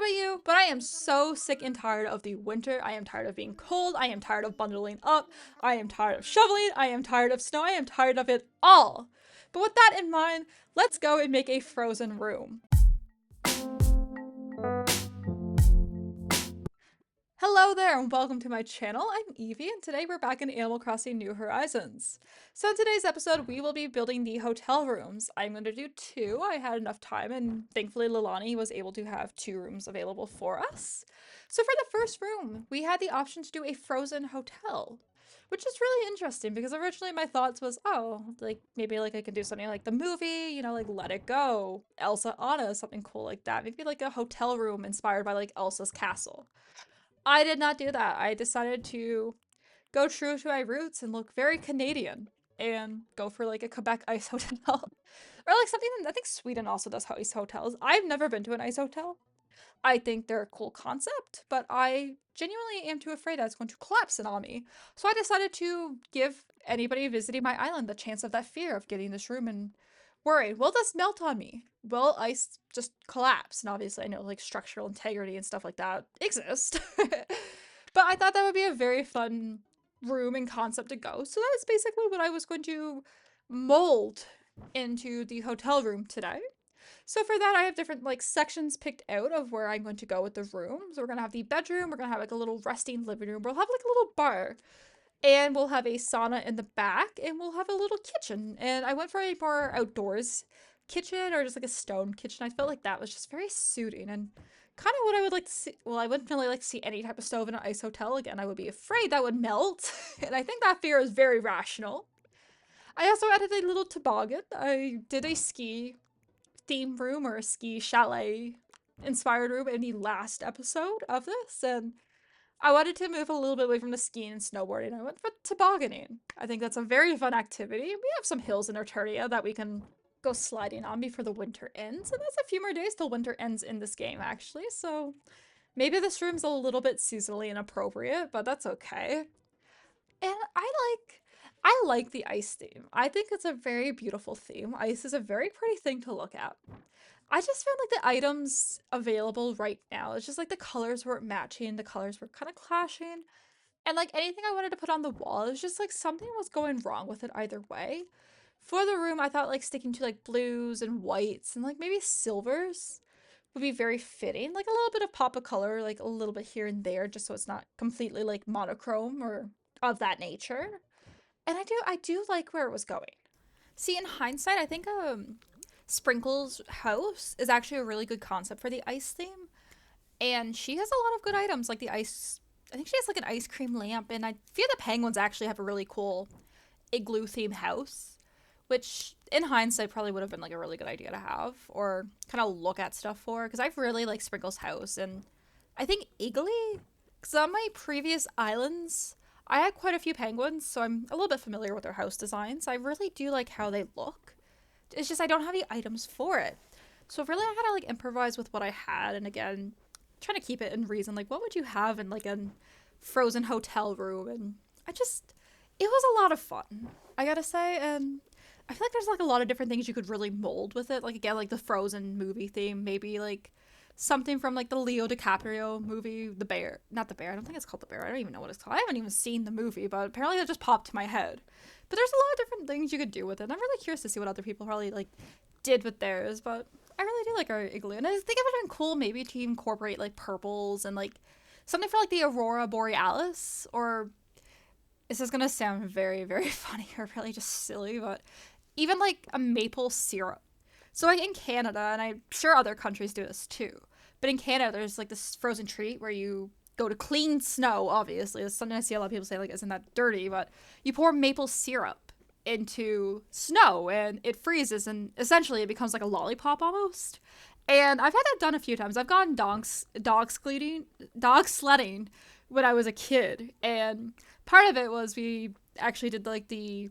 about you, but I am so sick and tired of the winter. I am tired of being cold. I am tired of bundling up. I am tired of shoveling. I am tired of snow. I am tired of it all. But with that in mind, let's go and make a frozen room. Hello there and welcome to my channel. I'm Evie and today we're back in Animal Crossing New Horizons. So in today's episode we will be building the hotel rooms. I'm going to do two. I had enough time and thankfully Leilani was able to have 2 rooms available for us. So for the first room we had the option to do a frozen hotel, which is really interesting because originally my thoughts was, oh, like maybe like I could do something like the movie, you know, like Let It Go, Elsa Anna, something cool like that. Maybe like a hotel room inspired by like Elsa's castle. I did not do that. I decided to go true to my roots and look very Canadian and go for like a Quebec ice hotel. Or like something, I think Sweden also does ice hotels. I've never been to an ice hotel. I think they're a cool concept, but I genuinely am too afraid that it's going to collapse in on me. So I decided to give anybody visiting my island the chance of that fear of getting this room and worried, will this melt on me? Will ice just collapse? And obviously I know like structural integrity and stuff like that exist. But I thought that would be a very fun room and concept to go. So that's basically what I was going to mold into the hotel room today. So for that, I have different like sections picked out of where I'm going to go with the rooms. We're gonna have the bedroom. We're gonna have like a little resting living room. We'll have like a little bar, and we'll have a sauna in the back, and we'll have a little kitchen. And I went for a more outdoors kitchen or just like a stone kitchen. I felt like that was just very suiting and kind of what I would like to see. Well, I wouldn't really like to see any type of stove in an ice hotel again. I would be afraid that would melt, and I think that fear is very rational. I also added a little toboggan. I did a ski theme room or a ski chalet inspired room in the last episode of this, and I wanted to move a little bit away from the skiing and snowboarding. I went for tobogganing. I think that's a very fun activity. We have some hills in Eternia that we can go sliding on before the winter ends, and that's a few more days till winter ends in this game actually, so maybe this room's a little bit seasonally inappropriate, but that's okay. And I like the ice theme. I think it's a very beautiful theme. Ice is a very pretty thing to look at. I just found like the items available right now, it's just like the colors weren't matching, the colors were kind of clashing. And like anything I wanted to put on the wall, it was just like something was going wrong with it either way. For the room, I thought like sticking to like blues and whites and like maybe silvers would be very fitting. Like a little bit of pop of color, like a little bit here and there, just so it's not completely like monochrome or of that nature. And I do like where it was going. See, in hindsight, I think Sprinkle's house is actually a really good concept for the ice theme. And she has a lot of good items, like the ice. I think she has like an ice cream lamp, and I feel the penguins actually have a really cool igloo theme house, which in hindsight probably would have been like a really good idea to have or kind of look at stuff for. Because I've really like Sprinkle's house, and I think Iggly, because on my previous islands, I had quite a few penguins, so I'm a little bit familiar with their house designs. I really do like how they look. It's just I don't have the items for it. So really I had to like improvise with what I had, and again, trying to keep it in reason. Like what would you have in like a frozen hotel room? And it was a lot of fun, I gotta say. And I feel like there's like a lot of different things you could really mold with it. Like again, like the Frozen movie theme, maybe like something from like the Leo DiCaprio movie, The Bear. Not The Bear, I don't think it's called The Bear. I don't even know what it's called. I haven't even seen the movie, but apparently that just popped to my head. But there's a lot of different things you could do with it. And I'm really curious to see what other people probably like did with theirs, but I really do like our igloo. And I think it would have been cool maybe to incorporate like purples and like something for like the Aurora Borealis, or this is gonna sound very, very funny or really just silly, but even like a maple syrup. So like in Canada, and I'm sure other countries do this too, but in Canada there's like this frozen treat where you go to clean snow, obviously. It's something I see a lot of people say like isn't that dirty, but you pour maple syrup into snow and it freezes and essentially it becomes like a lollipop almost. And I've had that done a few times. I've gone dog sledding when I was a kid, and part of it was we actually did like the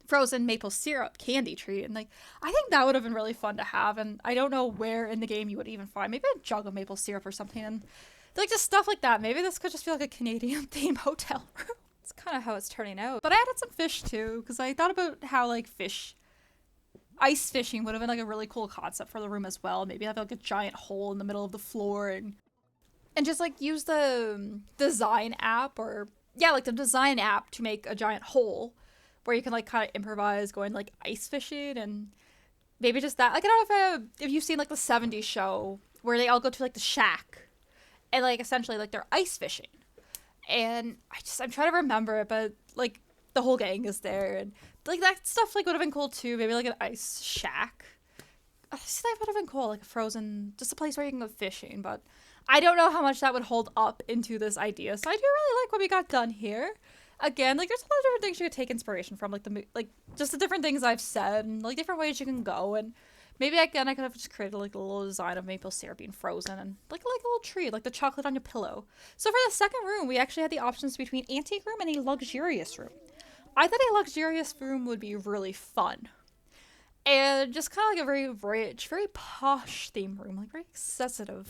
frozen maple syrup candy treat, and like I think that would have been really fun to have. And I don't know where in the game you would even find maybe a jug of maple syrup or something, and like just stuff like that. Maybe this could just be like a Canadian themed hotel room. It's kind of how it's turning out. But I added some fish too because I thought about how like fish ice fishing would have been like a really cool concept for the room as well. Maybe have like a giant hole in the middle of the floor and just like use the design app or yeah, like the design app to make a giant hole where you can like kind of improvise going like ice fishing and maybe just that. Like I don't know if you've seen like the '70s show where they all go to like the shack and like essentially like they're ice fishing. And I'm trying to remember it, but like the whole gang is there and like that stuff like would have been cool too. Maybe like an ice shack. That would have been cool, like a frozen, just a place where you can go fishing. But I don't know how much that would hold up into this idea. So I do really like what we got done here. Again, like there's a lot of different things you could take inspiration from, like just the different things I've said, and like different ways you can go. And maybe again, I could have just created like a little design of maple syrup being frozen and like a little tree, like the chocolate on your pillow. So for the second room, we actually had the options between antique room and a luxurious room. I thought a luxurious room would be really fun. And just kind of like a very rich, very posh theme room, like very excessive.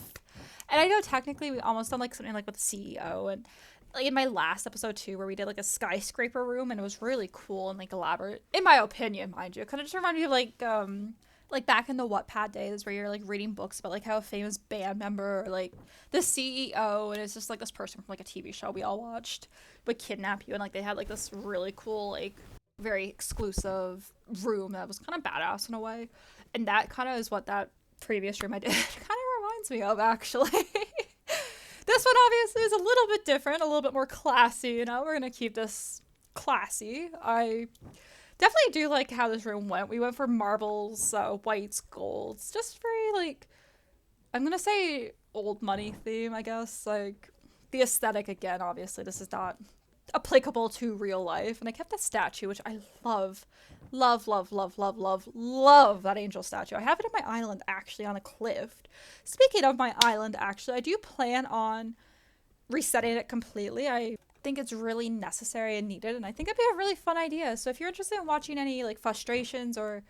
And I know technically we almost done like something like with the CEO and like in my last episode too, where we did like a skyscraper room and it was really cool and like elaborate, in my opinion, mind you. It kind of just reminded me of like back in the Wattpad days where you're like reading books about like how a famous band member or like the CEO and it's just like this person from like a TV show we all watched would kidnap you and like they had like this really cool like very exclusive room that was kind of badass in a way. And that kind of is what that previous room I did kind of reminds me of actually. This one obviously is a little bit different, a little bit more classy, you know. We're going to keep this classy. I definitely do like how this room went. We went for marbles, whites, golds. Just very, like, I'm going to say old money theme, I guess. Like, the aesthetic, again, obviously, this is not applicable to real life. And I kept that statue, which I love. Love that angel statue. I have it in my island, actually, on a cliff. Speaking of my island, actually, I do plan on resetting it completely. I think it's really necessary and needed, and I think it'd be a really fun idea. So if you're interested in watching any like frustrations or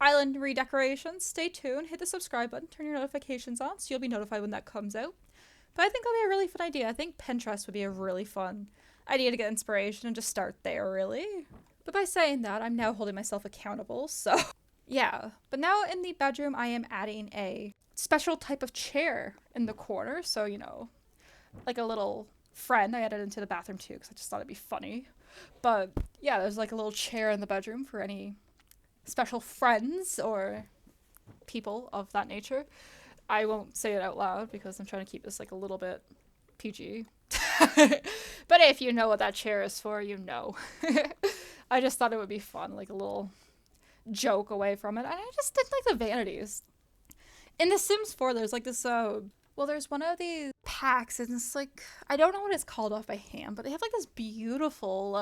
island redecorations, stay tuned, hit the subscribe button, turn your notifications on so you'll be notified when that comes out. But I think it'll be a really fun idea. I think Pinterest would be a really fun idea to get inspiration and just start there, really. But by saying that, I'm now holding myself accountable, so yeah. But now in the bedroom, I am adding a special type of chair in the corner, so, you know, like a little friend. I added into the bathroom too because I just thought it'd be funny. But yeah, there's like a little chair in the bedroom for any special friends or people of that nature. I won't say it out loud because I'm trying to keep this like a little bit PG. But if you know what that chair is for, you know. I just thought it would be fun, like a little joke away from it. And I just did like the vanities. In The Sims 4, there's like this there's one of these packs, and it's like, I don't know what it's called off by hand, but they have like this beautiful,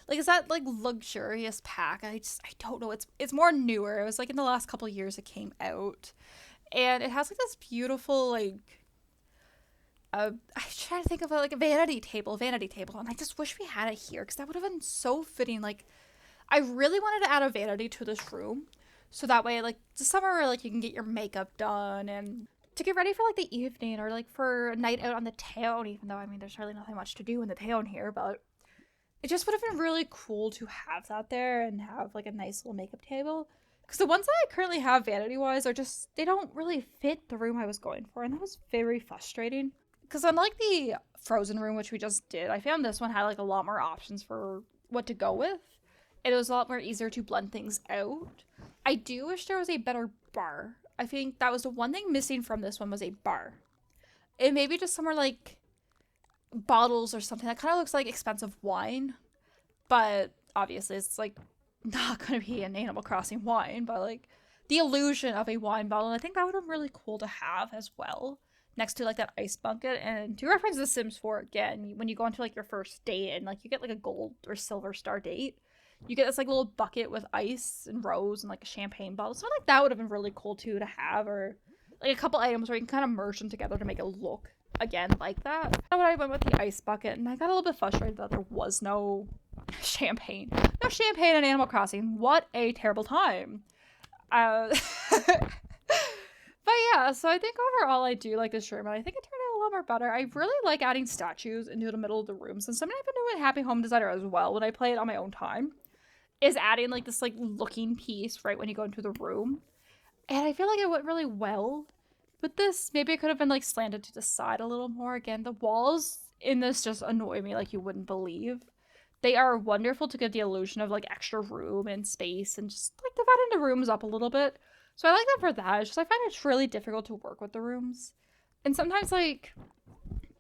like, is that like luxurious pack? I don't know. It's more newer. It was like in the last couple years it came out, and it has like this beautiful like, I'm trying to think of like a vanity table, and I just wish we had it here because that would have been so fitting. Like, I really wanted to add a vanity to this room, so that way, like, just somewhere where like you can get your makeup done and to get ready for like the evening or like for a night out on the town, even though I mean there's really nothing much to do in the town here, but it just would have been really cool to have that there and have like a nice little makeup table. Because the ones that I currently have vanity wise are just, they don't really fit the room I was going for, and that was very frustrating. Because unlike the frozen room, which we just did, I found this one had like a lot more options for what to go with. And it was a lot more easier to blend things out. I do wish there was a better bar. I think that was the one thing missing from this one was a bar. And maybe just somewhere like bottles or something that kind of looks like expensive wine. But obviously it's like not going to be an Animal Crossing wine, but like the illusion of a wine bottle. And I think that would have been really cool to have as well. Next to like that ice bucket. And to reference The Sims 4 again, when you go into like your first date and like you get like a gold or silver star date, you get this like little bucket with ice and rose and like a champagne bottle. Something like that would have been really cool too to have, or like a couple items where you can kind of merge them together to make it look again like that. That's what I went with the ice bucket, and I got a little bit frustrated that there was no champagne. No champagne in Animal Crossing. What a terrible time. But yeah, so I think overall I do like this room, and I think it turned out a lot more better. I really like adding statues into the middle of the rooms, and something I've been doing with Happy Home Designer as well when I play it on my own time. is adding like this like looking piece right when you go into the room. And I feel like it went really well with this. Maybe it could have been like slanted to the side a little more. Again, the walls in this just annoy me like you wouldn't believe. They are wonderful to give the illusion of like extra room and space and just like dividing the rooms up a little bit. So I like them for that. It's just I find it's really difficult to work with the rooms. And sometimes like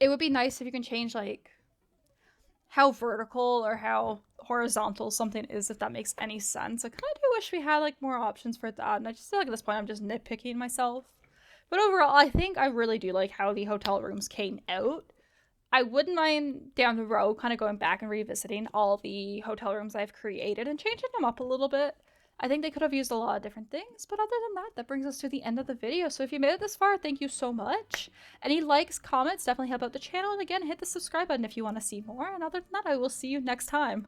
it would be nice if you can change like how vertical or how horizontal something is, if that makes any sense. I kind of do wish we had like more options for that, and I just feel like at this point I'm just nitpicking myself. But overall, I think I really do like how the hotel rooms came out. I wouldn't mind down the road kind of going back and revisiting all the hotel rooms I've created and changing them up a little bit. I think they could have used a lot of different things, but other than that, that brings us to the end of the video. So if you made it this far, thank you so much. Any likes, comments definitely help out the channel. And again, hit the subscribe button if you want to see more. And other than that, I will see you next time.